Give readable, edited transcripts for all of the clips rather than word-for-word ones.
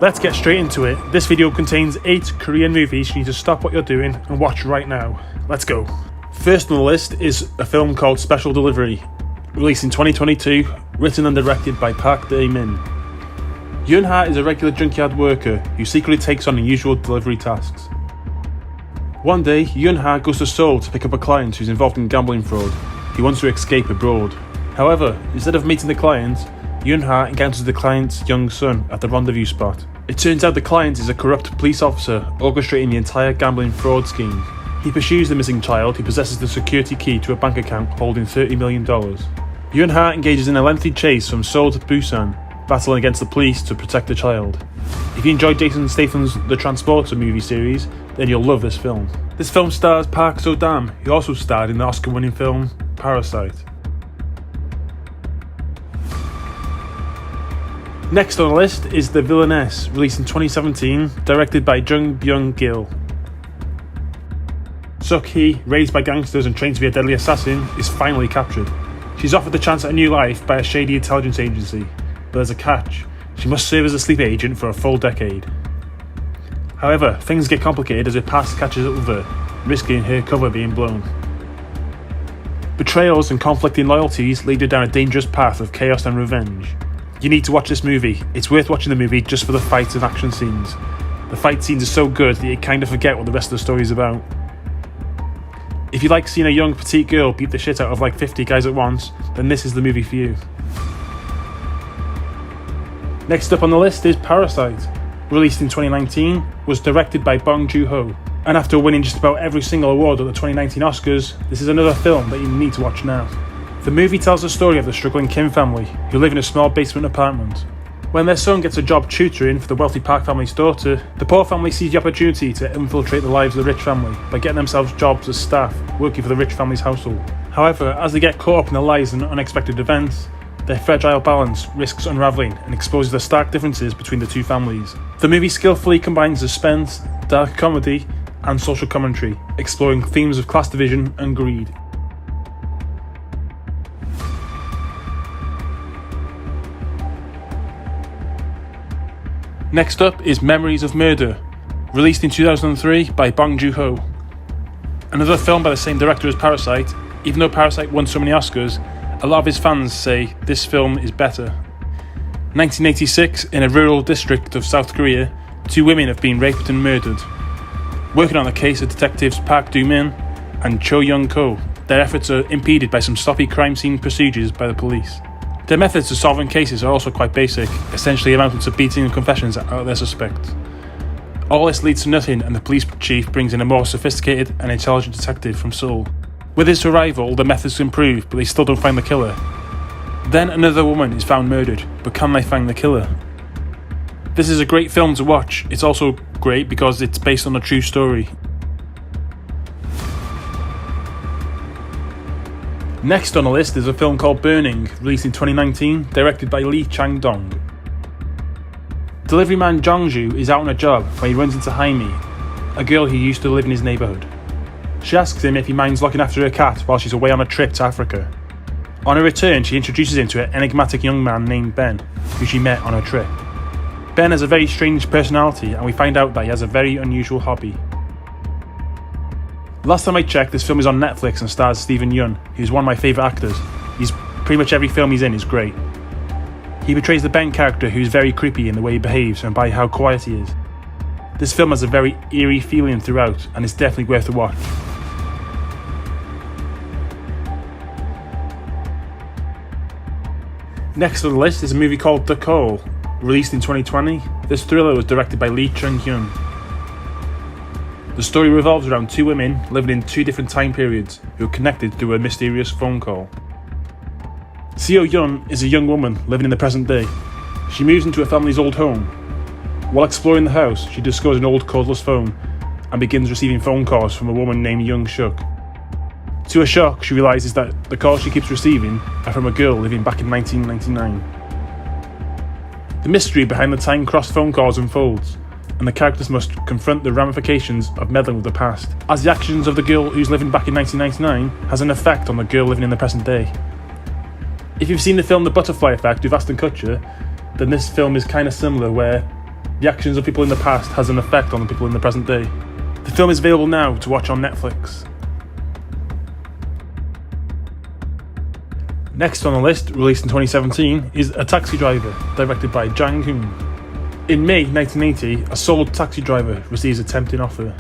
Let's get straight into it. This video contains 8 Korean movies you need to stop what you're doing and watch right now. Let's go. First on the list is a film called Special Delivery, released in 2022, written and directed by Park Dae-min. Yoon-ha is a regular junkyard worker who secretly takes on unusual delivery tasks. One day, Yoon-ha goes to Seoul to pick up a client who's involved in gambling fraud. He wants to escape abroad. However, instead of meeting the client, Yoon-ha encounters the client's young son at the rendezvous spot. It turns out the client is a corrupt police officer orchestrating the entire gambling fraud scheme. He pursues the missing child who possesses the security key to a bank account holding $30 million. Yoon-ha engages in a lengthy chase from Seoul to Busan, battling against the police to protect the child. If you enjoyed Jason Statham's The Transporter movie series, then you'll love this film. This film stars Park So-dam, who also starred in the Oscar-winning film Parasite. Next on the list is The Villainess, released in 2017, directed by Jung Byung-gil. Suk-hee, raised by gangsters and trained to be a deadly assassin, is finally captured. She's offered the chance at a new life by a shady intelligence agency, but there's a catch. She must serve as a sleeper agent for a full decade. However, things get complicated as her past catches up with her, risking her cover being blown. Betrayals and conflicting loyalties lead her down a dangerous path of chaos and revenge. You need to watch this movie. It's worth watching the movie just for the fights and action scenes. The fight scenes are so good that you kind of forget what the rest of the story is about. If you like seeing a young petite girl beat the shit out of like 50 guys at once, then this is the movie for you. Next up on the list is Parasite. Released in 2019, was directed by Bong Joon-ho. And after winning just about every single award at the 2019 Oscars, this is another film that you need to watch now. The movie tells the story of the struggling Kim family, who live in a small basement apartment. When their son gets a job tutoring for the wealthy Park family's daughter, the poor family sees the opportunity to infiltrate the lives of the rich family by getting themselves jobs as staff, working for the rich family's household. However, as they get caught up in the lies and unexpected events, their fragile balance risks unravelling and exposes the stark differences between the two families. The movie skillfully combines suspense, dark comedy, and social commentary, exploring themes of class division and greed. Next up is Memories of Murder, released in 2003 by Bong Joon-ho. Another film by the same director as Parasite. Even though Parasite won so many Oscars, a lot of his fans say this film is better. 1986, in a rural district of South Korea, 2 women have been raped and murdered. Working on the case are detectives Park Do-min and Cho Young-ko. Their efforts are impeded by some sloppy crime scene procedures by the police. Their methods of solving cases are also quite basic, essentially amounting to beating confessions out of their suspects. All this leads to nothing, and the police chief brings in a more sophisticated and intelligent detective from Seoul. With his arrival, the methods improve, but they still don't find the killer. Then another woman is found murdered, but can they find the killer? This is a great film to watch. It's also great because it's based on a true story. Next on the list is a film called Burning, released in 2019, directed by Lee Chang-dong. Delivery man Jongju is out on a job when he runs into Jaime, a girl who used to live in his neighbourhood. She asks him if he minds looking after her cat while she's away on a trip to Africa. On her return, she introduces him to an enigmatic young man named Ben, who she met on her trip. Ben has a very strange personality, and we find out that he has a very unusual hobby. Last time I checked, this film is on Netflix and stars Steven Yeun, who's one of my favourite actors. Pretty much every film he's in is great. He portrays the Ben character, who's very creepy in the way he behaves and by how quiet he is. This film has a very eerie feeling throughout, and it's definitely worth a watch. Next on the list is a movie called The Call, released in 2020. This thriller was directed by Lee Chung-hyun. The story revolves around 2 women living in 2 different time periods who are connected through a mysterious phone call. Seo-yeon is a young woman living in the present day. She moves into her family's old home. While exploring the house, she discovers an old cordless phone and begins receiving phone calls from a woman named Young Shuk. To her shock, she realises that the calls she keeps receiving are from a girl living back in 1999. The mystery behind the time-crossed phone calls unfolds, and the characters must confront the ramifications of meddling with the past, as the actions of the girl who's living back in 1999 has an effect on the girl living in the present day. If you've seen the film The Butterfly Effect with Ashton Kutcher, then this film is kind of similar, where The actions of people in the past has an effect on the people in the present day. The film is available now to watch on Netflix. Next on the list, released in 2017, is A Taxi Driver, directed by Jang Hoon. In May 1980, a solo taxi driver receives a tempting offer.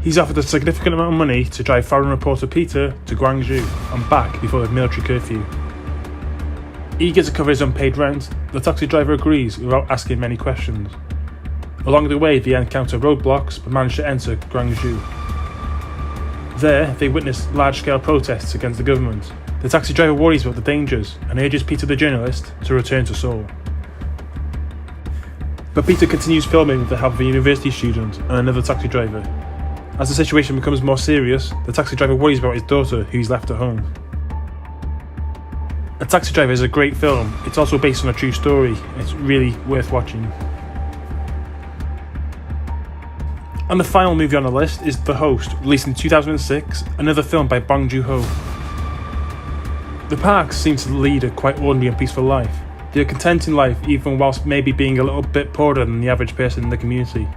He's offered a significant amount of money to drive foreign reporter Peter to Gwangju and back before the military curfew. Eager to cover his unpaid rent, the taxi driver agrees without asking many questions. Along the way, they encounter roadblocks but manage to enter Gwangju. There, they witness large-scale protests against the government. The taxi driver worries about the dangers and urges Peter the journalist to return to Seoul. But Peter continues filming with the help of a university student and another taxi driver. As the situation becomes more serious, the taxi driver worries about his daughter, who he's left at home. A Taxi Driver is a great film. It's also based on a true story. It's really worth watching. And the final movie on the list is The Host, released in 2006, another film by Bong Joon-ho. The Parks seem to lead a quite ordinary and peaceful life. They are content in life even whilst maybe being a little bit poorer than the average person in the community.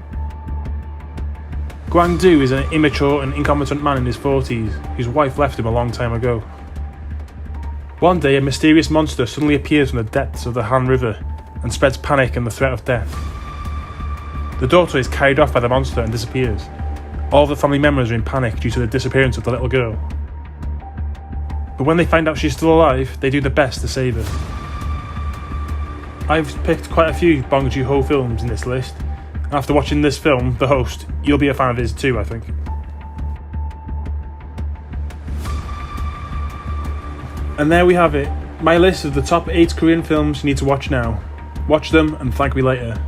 Gwang-do is an immature and incompetent man in his 40s, whose wife left him a long time ago. One day, a mysterious monster suddenly appears from the depths of the Han River and spreads panic and the threat of death. The daughter is carried off by the monster and disappears. All the family members are in panic due to the disappearance of the little girl. But when they find out she's still alive, they do their best to save her. I've picked quite a few Bong Joon-ho films in this list. After watching this film, The Host, you'll be a fan of his too, I think. And there we have it, my list of the top 8 Korean films you need to watch now. Watch them and thank me later.